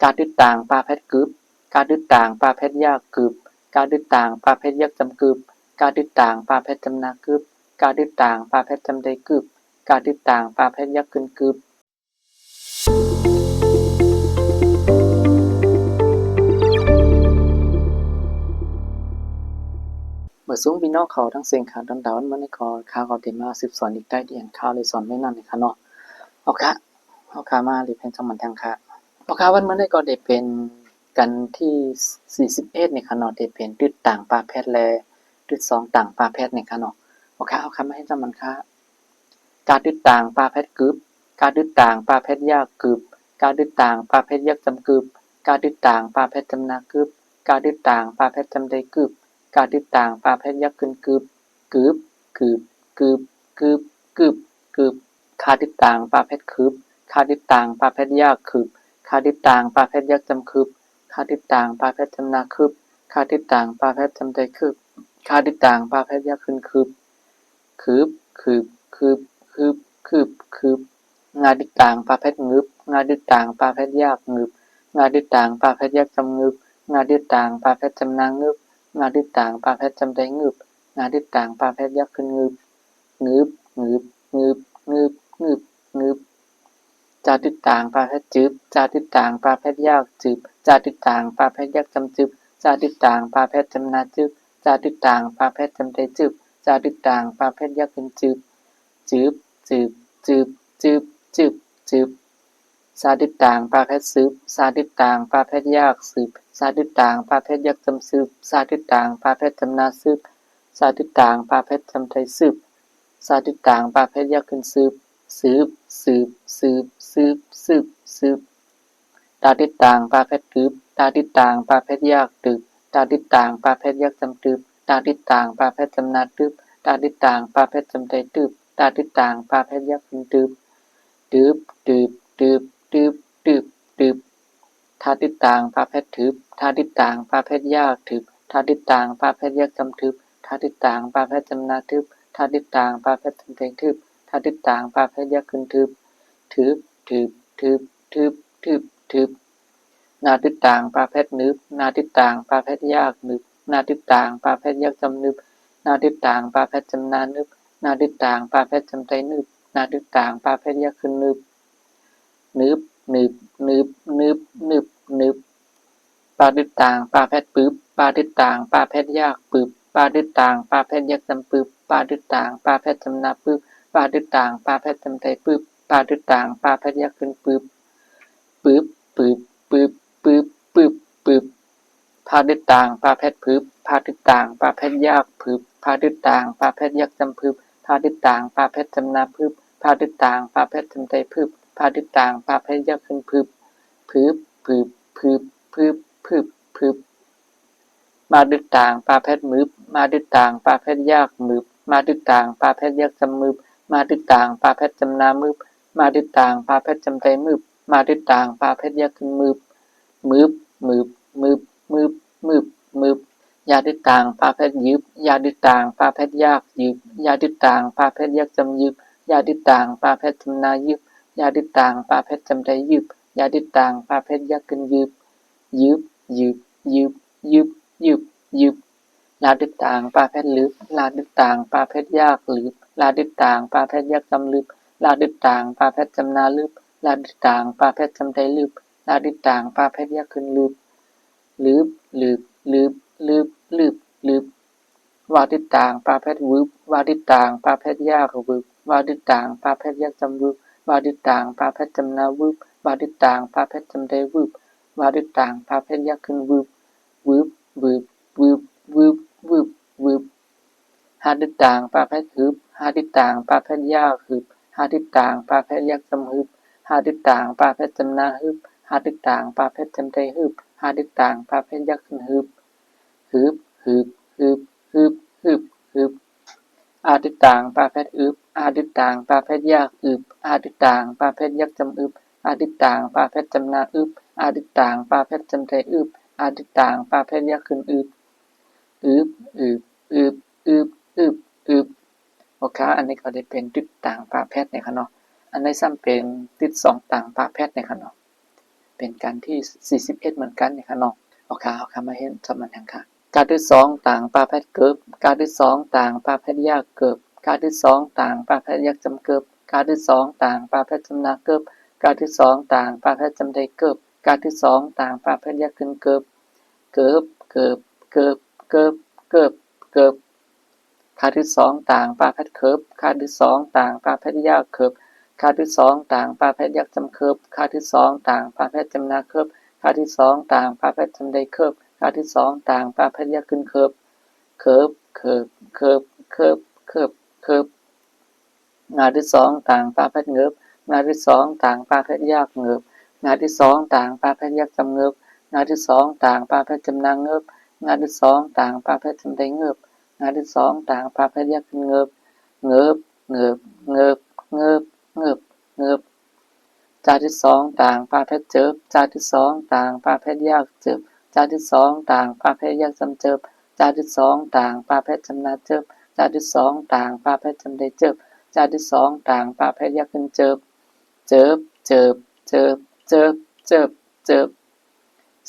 กาดึดต่างปาเพชรกึบกาดึดต่างปาเพชรยากกึบกาดึดต่างปาเพชรยักจำกึบกาดึดต่างปาเพชรจำนากึบกาดึดต่างปาเพชรจำได้กึบกาดึดต่างปาเพชรยักกึนกึบเมื่อสูงพี่น้องเขาทั้งเสียงขาดดาวๆมาในคอข่าวเขาเต็มมาสืบสอนอีกใต้เดียนข่าวเลยสอนไม่นั่นเลยค่ะเนาะเอาค่ะมาหรือเป็นจังหวัดทางค่ะเอาค่ะวันมื้อนี้ก็ได้เป็นกันที่41นี่ค่ะเนาะได้เป็นตึดต่างปาแพทย์และตึด2ต่างปาแพทย์นี่ค่ะเนาะเอาค่ะมาให้จังมันค่ะการตึดต่างปาแพทย์กึบการตึดต่างปาแพทย์ยากกึบการตึดต่างปาแพทย์ยักจำกึบการตึดต่างปาแพทย์จำนากึบการตึดต่างปาแพทย์จำได้กึบการตึดต่างปาแพทย์ยักกึนกึบกึบกึบกึบกึบกึบกึบคาตึดต่างปาแพทย์คึบคาตึดต่างปาแพทย์ยากคึบคาตึดต่างปาแพทย์ยักจำคึบคาตึดต่างปาแพทย์จำนาคึบคาตึดต่างปาแพทย์จำได้คึบคาตึดต่างปาแพทย์ยักขึ้นคึบคึบคึบคึบคึบคึบคึบงาดึดต่างปาแพทย์งึบงาดึดต่างปาแพทย์ยากงึบงาดึดต่างปาแพทย์ยักจำงึบงาดึดต่างปาแพทย์จำนางึบงาดึดต่างปาแพทย์จำได้งึบงาดึดต่างปาแพทย์ยักขึ้นงึบงึบงึบงึบงึบงึบงึบจาดึดต่างปาแพทย์จึบจาดึดต่างปาแพทย์ยากจึบจาดึดต่างปาแพทย์ยักจำจึบจาดึดต่างปาแพทย์จำนาจึบจาดึดต่างปาแพทย์จำได้จึบจาดึดต่างปาแพทย์ยักขึ้นจึบจึบจึบจึบจึบจึบจึบซาดึดต่างปาแพทย์ซึบซาดึดต่างปาแพทย์ยากซึบซาดึดต่างปาแพทย์ยักจำซึบซาดึดต่างปาแพทย์จำนาซึบซาดึดต่างปาแพทย์จำไทยซึบซาดึดต่างปาแพทย์ยักขึ้นซึบซึบซึบซึบซึบซึบซึบตาดึดต่างปาแพทย์ตึบตาดึดต่างปาแพทย์ยากตึบตาดึดต่างปาแพทย์ยักจำตึบตาดึดต่างปาแพทย์จำนาตึบตาดึดต่างปาแพทย์จำไทยตึบตาดึดต่างปาแพทย์ยักขึ้นตึบตึบตึบตึบตึบตึบตึบทาดึดต่างปาแพทย์ทึบทาดึดต่างปาแพทย์ยากทึบทาดึดต่างปาแพทย์ยักจำทึบทาดึดต่างปาแพทย์จำนาทึบทาดึดต่างปาแพทย์จำไทยทึบทาดึดต่างปาแพทย์ยักขึ้นทึบทึบทึบทึบทึบทึบทึบนาดึดต่างปาแพทย์นึบนาดึดต่างปาแพทย์ยากนึบนาดึดต่างปาแพทย์ยักจำนึบนาดึดต่างปาแพทย์จำนานึบนาดึดต่างปาแพทย์จำไทยนึบนาดึดต่างปาแพทย์ยักขึ้นนึบนึบนึบนึบนึบนึบนึบปาดึดต่างปาแพทย์ปึบปาดึดต่างปาแพทย์ยากปึบปาดึดต่างปาแพทย์ยักจำปึบปาดึดต่างปาแพทย์จำนาปึบปาดึดต่างปาแพทย์จำไทยปึบปาดึดต่างปาแพทย์ยักขึ้นปึบปึบปึบปึบปึบปึบปึบพาดึดต่างปาแพทย์ปึบพาดึดต่างปาแพทย์ยากปึบพาดึดต่างปาแพทย์ยักจำปึบพาดึดต่างปาแพทย์จำนาปึบพาดึดต่างปาแพทย์จำไทยปึบพาดึดต่างปาแพทย์ยักขึ้นปึบปึบปึบปึบปึบปึบปึบมาดึดต่างปาแพทย์มึบมาดึดต่างปาแพทย์ยากมึบมาดึดต่างปาแพทย์ยักจำมึบมาดึดต่างปาแพทย์จำนามึบมาดึดต่างปาแพทย์จำไทยมึบมาดึดต่างปาแพทย์ยักขึ้นมึบมึบมึบมึบมึบมึบมึบยาดึดต่างปาแพทย์ยึบยาดึดต่างปาแพทย์ยากยึบยาดึดต่างปาแพทย์ยักจำยึบยาดึดต่างปาแพทย์จำนายึบยาดึดต่างปาแพทย์จำไทยยึบยาดึดต่างปาแพทย์ยักขึ้นยึบยึบยึบยึบยึบยึบยึบลาดึดต่างปาแพทย์ลึบลาดึดต่างปาแพทย์ยากลึบลาดึดต่างปาแพทย์ยักจำลึบลาดึดต่างปาแพทย์จำนาลึบลาดึดต่างปาแพทย์จำไทยลึบลาดึดต่างปาแพทย์ยักขึ้นลึบลึบลึบลึบลึบลึบลึบวาดึดต่างปาแพทย์วึบวาดึดต่างปาแพทย์ยากวึบวาดึดต่างปาแพทย์ยักจำวึบวาดึดต่างปาแพทย์จำนาวึบวาดึดต่างปาแพทย์จำไทยวึบวาดึดต่างปาแพทย์ยักขึ้นวึบวึบวึบวึบวึบวึบวึบหาดึดต่างปาแพทย์ฮึบหาดึดต่างปาแพทย์ยากฮึบหาดึดต่างปาแพทย์ยักจำฮึบหาดึดต่างปาแพทย์จำนาฮึบหาดึดต่างปาแพทย์จำไทยฮึบหาดึดต่างปาแพทย์ยักขึ้นฮึบฮึบฮึบฮึบฮึบฮึบฮึบอาดึดต่างปาแพทย์อึบอาดึดต่างปาแพทย์ยากอึบอาดึดต่างปาแพทย์ยักจำอึบอาดึดต่างปาแพทย์จำนาอึบอาดึดต่างปาแพทย์จำไทยอึบอาดึดต่างปาแพทย์ยักขึ้นอึบอึบอึบอึบอึบอึบอึบโอเคอันนี้ก็ได้เป็นดึดต่างปาแพทย์ในค่ะเนาะอันนี้ซ้ำเป็นดึด2ต่างปาแพทย์ในค่ะเนาะ เป็นการที่41เหมือนกันเนี่ยค่ะเนาะเอาค่ะมาเห็นสมันทางค่ะการที่2ต่างปาแพทเกิบการที่2ต่างปาแพทยากเกิบการที่2ต่างปาแพทยักจำเกิบการที่2ต่างปาแพทจำนาเกิบการที่2ต่างปาแพทจำได้เกิบการที่2ต่างปาแพทยักขึ้นเกิบเกิบเกิบเกิบเกิบเกิบเกิบค่าที่2ต่างปาแพทเคิบค่าที่2ต่างปาแพทยากเคิบค่าที่2ต่างปาแพทยักจำเคิบค่าที่2ต่างปาแพทจำนาเคิบค่าที่2ต่างปาแพทจำได้เคิบค่าที่2ต่างปาแพทยักขึ้นเคิบเคิบเคิบเคิบเคิบเคิบเคิบงานที่2ต่างปาแพทเงิบงานที่2ต่างปาแพทยากเงิบงานที่2ต่างปาแพทยักจำเงิบงานที่2ต่างปาแพทจำนางเงิบงานที่2ต่างปาแพทจำได้เงิบงานที่2ต่างปาแพทยักขึ้นเงิบเงิบเงิบเงิบเงิบเงิบเงิบจานที่2ต่างปาแพทเจิบจานที่2ต่างปาแพทยากเจิบจานที่2ต่างปาแพทยักจำเจิบจานที่2ต่างปาแพทจำนาเจิบจานที่2ต่างปาแพทจำได้เจิบจานที่2ต่างปาแพทยักขึ้นเจิบเจิบเจิบเจิบเจิบเจิบเจิบ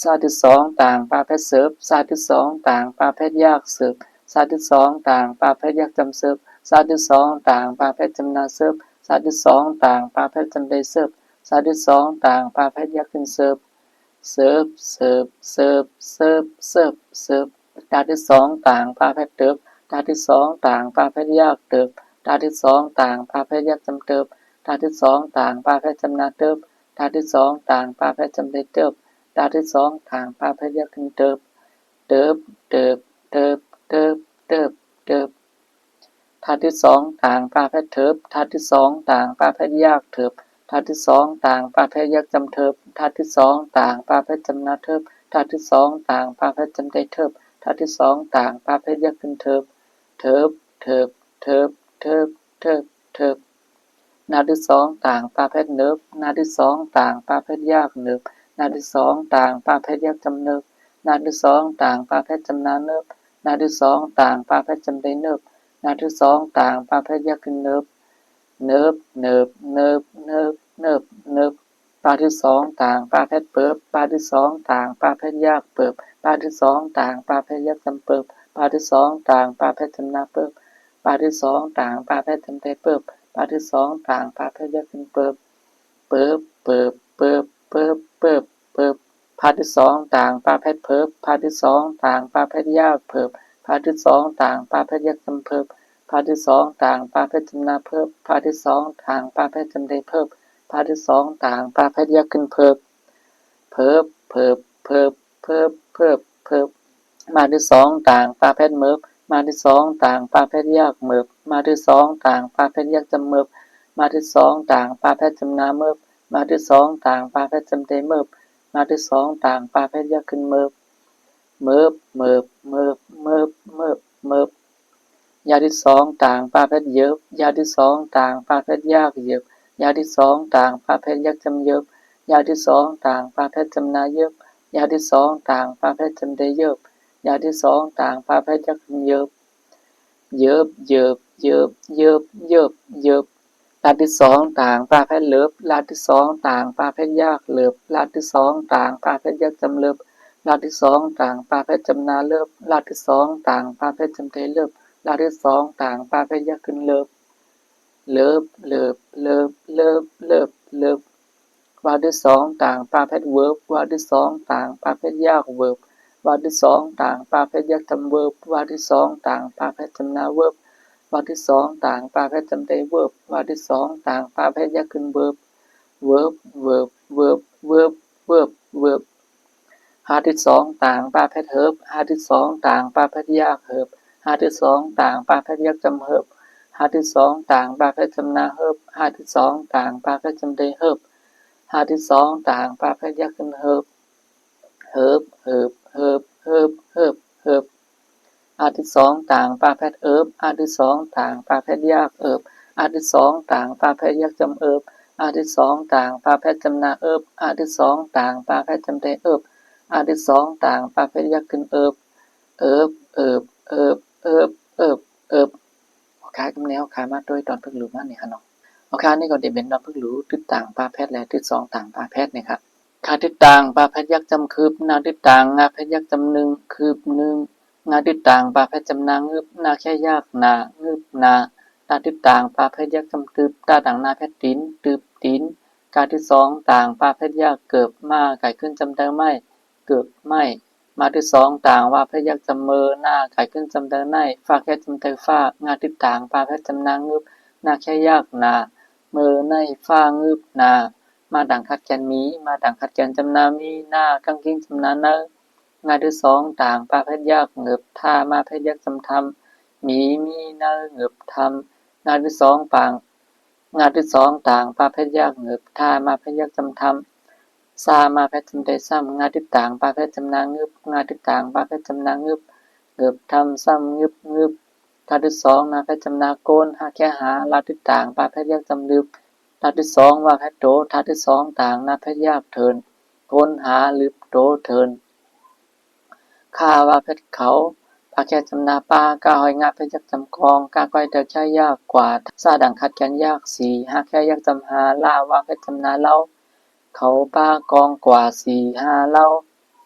ซาที่2ต่างปาแพทเสิร์ฟซาที่2ต่างปาแพทยากเสิร์ฟซาที่2ต่างปาแพทยักจำเสิร์ฟซาที่2ต่างปาแพทจำนาเสิร์ฟซาที่2ต่างปาแพทจำได้เสิร์ฟซาที่2ต่างปาแพทยักขึ้นเสิร์ฟเสิร์ฟเสิร์ฟเสิร์ฟเสิร์ฟเสิร์ฟเสิร์ฟดาที่2ต่างปาแพทเติบดาที่2ต่างปาแพทยากเติบดาที่2ต่างปาแพทยักจำเติบดาที่2ต่างปาแพทจำนาเติบดาที่2ต่างปาแพทจำได้เติบดาที่2ต่างปาแพทยักขึ้นเติบเติบเติบเติบเติบเติบเติบธาตุที่2ต่างปาแพทเทิบธาตุที่2ต่างปาแพทยากเทิบธาตุที่2ต่างปาแพทยักจำเทิบธาตุที่2ต่างปาแพทจำนาเทิบธาตุที่2ต่างปาแพทจำได้เทิบธาตุที่2ต่างปาแพทยักขึ้นเทิบเทิบเทิบเทิบเทิบเทิบเทิบนาที่2ต่างปาแพทเนิบนาที่2ต่างปาแพทยากเนิบนาที่2ต่างปาแพทยักจำเนิบนาที่2ต่างปาแพทจำนาเนิบนาที่2ต่างปาแพทจำได้เนิบนาที่2ต่างปาแพทยักขึ้นเนิบเนิบเนิบเนิบเนิบเนิบเนิบปาที่2ต่างปาแพทเปิบปาที่2ต่างปาแพทยากเปิบปาที่2ต่างปาแพทยักจำเปิบปาที่2ต่างปาแพทจำนาเปิบปาที่2ต่างปาแพทจำได้เปิบปาที่2ต่างปาแพทยักขึ้นเปิบเปิบเปิบเปิบเปิบเปิบเปิบพาที่2ต่างปาแพทเพิบพาที่2ต่างปาแพทยากเพิบพาที่2ต่างปาแพทยักจำเพิบพาที่2ต่างปาแพทจำนาเพิบพาที่2ต่างปาแพทจำได้เพิบพาที่2ต่างปาแพทยักขึ้นเพิบเพิบเพิบเพิบเพิบเพิบเพิบมาที่2ต่างปาแพทเมิบมาที่2ต่างปาแพทยากเมิบมาที่2ต่างปาแพทยักจำเมิบมาที่2ต่างปาแพทจำนาเมิบมาที่2ต่างปาแพทจำได้เมิบมาที่2ต่างปาแพทยักขึ้นเมิบเมิบเมิบเมิบเมิบเมิบเมิบยาที่2ต่างปาแพทเยิบยาที่2ต่างปาแพทยากเยิบยาที่2ต่างปาแพทยักจำเยิบยาที่2ต่างปาแพทจำนาเยิบยาที่2ต่างปาแพทจำได้เยิบยาที่2ต่างปาแพทยักขึ้นเยิบเยิบเยิบเยิบเยิบเยิบเยิบลาที่2ต่างปาแพทเลิบลาที่2ต่างปาแพทยากเลิบลาที่2ต่างปาแพทยักจำเลิบลาที่2ต่างปาแพทจำนาเลิบลาที่2ต่างปาแพทจำได้เลิบลาที่2ต่างปาแพทยักขึ้นเลิบเลิบเลิบเลิบเลิบเลิบเลิบวาที่2ต่างปาแพทเวิร์บวาที่2ต่างปาแพทยากเวิร์บวาที่2ต่างปาแพทยักจำเวิร์บวาที่2ต่างปาแพทจำนาเวิร์บวาที่2ต่างปาแพทจำได้เวิร์บวาที่2ต่างปาแพทยักขึ้นเวิร์บเวิร์บเวิร์บเวิร์บเวิร์บเวิร์บเวิร์บหาที่2ต่างปาแพทเฮิบหาที่2ต่างปาแพทยากเฮิบหาที่2ต่างปาแพทยักจำเฮิบหาที่2ต่างปาแพทจำนาเฮิบหาที่2ต่างปาแพทจำได้เฮิบหาที่2ต่างปาแพทยักขึ้นเฮิบเฮิบเฮิบเฮิบเฮิบเฮิบเฮิบหาที่2ต่างปาแพทเอิบหาที่2ต่างปาแพทยากเอิบหาที่2ต่างปาแพทยักจำเอิบหาที่2ต่างปาแพทจำนาเอิบหาที่2ต่างปาแพทจำได้เอิบหาที่2ต่างปาแพทยักขึ้นเอิบเอิบเอิบเอิบเอิบเอิบเอิบคล้ายกับแนวคล้ายมาด้วยตอนพึกหลูมาเนี่ยค่ะเนาะนี่ก็ได้เป็นตอนพึกหลูที่ต่างปาแพทและที่2ต่างปาแพทเนี่ยครับ ขาติดต่างปลาแพทย์ยักษ์จำคืบนาติดต่างงาแพทย์ยักษ์จำหนึ่งคืบหนึ่งงาติดต่างปลาแพทย์จำนางึบนาแค่ยากนางึบนาตาติดต่างปลาแพทย์ยักษ์จำตืบตาต่างนาแพทย์ตินตืบตินกาที่สองต่างปลาแพทย์ยักษ์เกิบมาไก่ขึ้นจำเดิมไม่เกิบไม่มาที่สองต่างว่าแพทย์ยักษ์จำเมอหน้าไก่ขึ้นจำเดิมไม่ฟาแค่จำเตยฟ้างาติดต่างปลาแพทย์จำนางึบนาแค่ยากนาเมอในฟ้างึบนามาดังคัดแกนมีมาดังคัดแกนจำนามีหน้ากังกิ้งจำนาเนงานที่สองต่างปลาเพชรยากเงือบท่ามาเพชรยักจำทำมีเนเงือบทำงานที่สองต่างงานที่สองต่างปลาเพชรยากเงือบท่ามาเพชรยักจำทำซามาเพชรจำได้ซ้ำงานที่ต่างปลาเพชรจำนางงึบงานที่ต่างปลาเพชรจำนางงึบเงือบทำซ้ำงึบงึบท่าที่สองนาเพชรจำนาโกนหาแค่หาลาที่ต่างปลาเพชรยักจำลืบท่าที่สองว่าเพชรโตท่าที่สองต่างนาเพชรยากเทินโกนหาลืบโตเทินข้าว่าเพชรเขาปาแค่จำนาปากาหอยงาเพชรยักจำกองกาก้อยเดอแค่ยากกว่าซาดังคัดกันยากสีหาแค่ยักจำหาล่าว่าเพชรจำนาเล่าเขาป้ากองกว่าสี่ห้าเล่า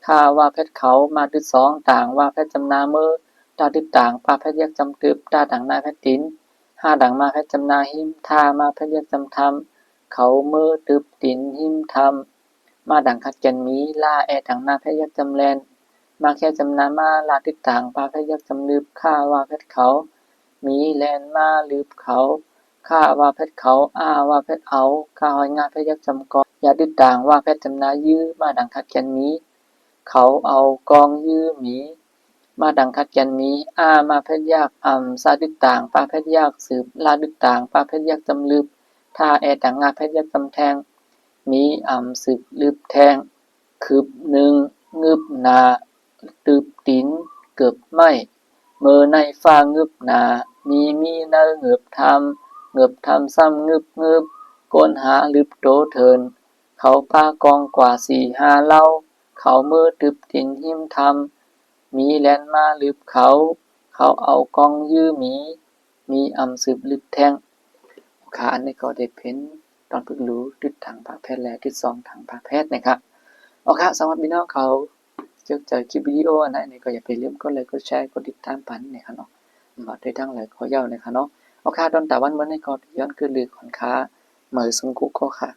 ข้าว่าเพชรเขามาที่สองต่างว่าเพชรจำนาเมื่อตาที่ต่างปาเพชรยักจำตึบตาดังนาเพชรตินห้าดังมาเพชรจำนาหิมทามาเพชรยักจำทำเขาเมื่อตึบตินหิมทำมาดังคัดกันมีล่าแอดังนาเพชรยักจำแลนมาแค่จำนามาลาติดต่างปลาเพชรยักจำลืบข้าว่าเพชรเขามีแลนมาลืบเขาข้าว่าเพชรเขาว่าเพชรเอาข้าหอยงาเพชรยักจำกองอย่าติดต่างว่าเพชรจำนายื้อมาดังคัดกันมีเขาเอากองยื้อหมีมาดังคัดกันมีมาเพชรยักซาติดต่างปลาเพชรยักสืบลาติดต่างปลาเพชรยักจำลืบท่าแอดังงาเพชรยักจำแทงมีสืบลืบแทงคืบหนึ่งงึบนาตืบตินเกือบไม่เมื่อในฟ้างึบนามีเนเงือบทำซ้ำงึบโกนหาลืบโตเทินเขาป้ากองกว่าสี่ห้าเล่าเขามือตืบตินหิมทำมีแลนมาลืบเขาเอากองยื้อมีสืบลืบแทงค่ะอันนี้ก็ได้เป็นตอนฝึกรู้ติดทางภาคแพทย์และที่สองทางภาคแพทย์นะครับโอเคสำหรับพี่น้องเขาเจอคลิปวิดีโออันไหนก็อย่าไปลืมกดไลค์กดแชร์กดติดตามปันนะครับเนาะมาได้ทั้งหลายข้อยาวนะครับเนาะโอเคตอนแต่วันเมื่อในก็ย้อนคือลือขอนค้าเหมือสงกุก็ค่ะ